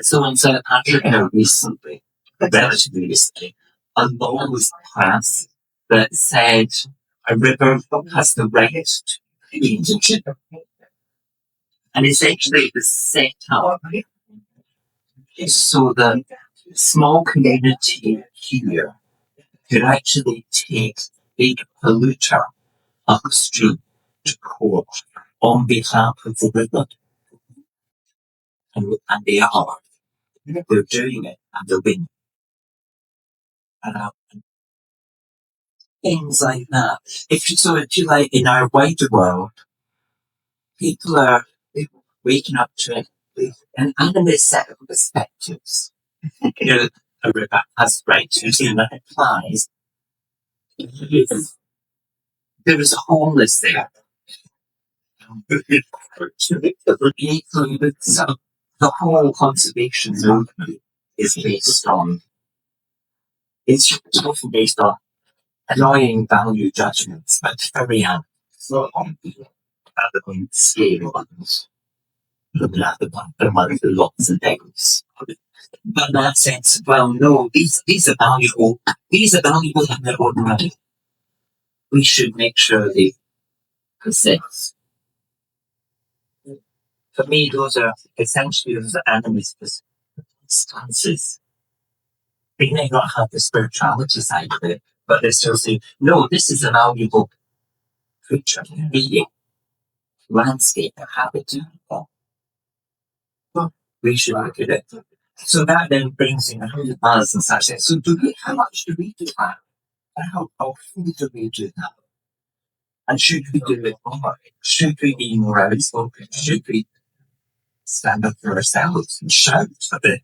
So in South Africa recently, relatively recently, a law was passed that said a river has the right to change. And essentially it was set up so that small community here could actually take big polluter upstream to court on behalf of the river. And they are. They're doing it and they're winning. Things like that. If you like, in our wider world, people are waking up to an animist set of perspectives. A river has rights, and that applies. There is a homeless there. So the whole conservation movement is based on, it's often based on annoying value judgments, but very rather than scale ones. Rather than ones with lots of things. But in that sense, well, no, these are valuable. These are valuable in their own right. We should make sure they persist. For me, those are essentially those animist stances. They may not have the spirituality side of it, but they're still saying, no, this is a valuable creature, being, landscape, habitat. We should look at it. So that then brings in us and such. So how much do we do that? How often do we do that? And should we do it more? Should we be more outspoken? Should we stand up for ourselves and shout a bit?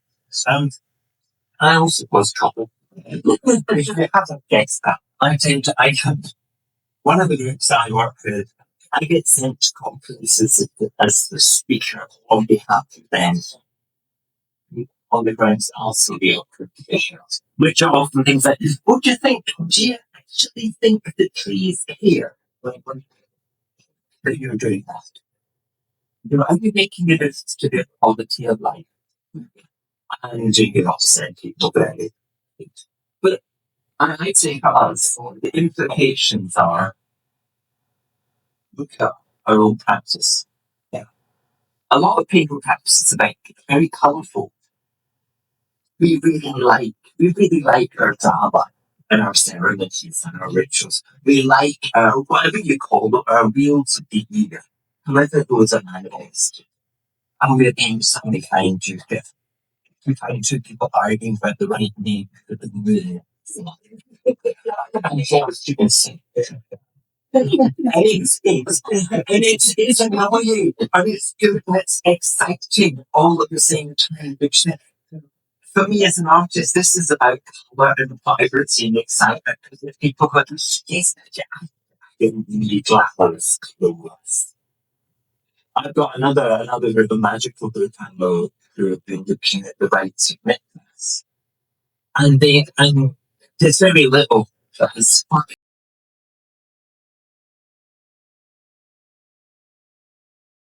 I also was trouble. If you haven't guessed that, one of the groups I work with, I get sent to conferences as the speaker on behalf of them. On the grounds I'll see the officials, which are often things like, what do you think? Do you actually think the trees care that you're doing that? Are you making a difference to the quality of life? And do you upset people very? But I'd say for us, the implications are, look at our own practice. Yeah. A lot of people practice is about very colourful. We really like our drama and our ceremonies and our rituals. We like our, whatever you call it, our wheels of the year, however those are manifested. And we're being something kind you get. We find two people arguing about the right name for the moon. And it's you can see. And it's annoying, and it's good, and it's exciting all at the same time, which for me as an artist, this is about colour and vibrancy and excitement. Because if people go, yes, I didn't need glamorous clothes. I've got another really magical group I know who have been looking at the rights of witness. And there's very little that has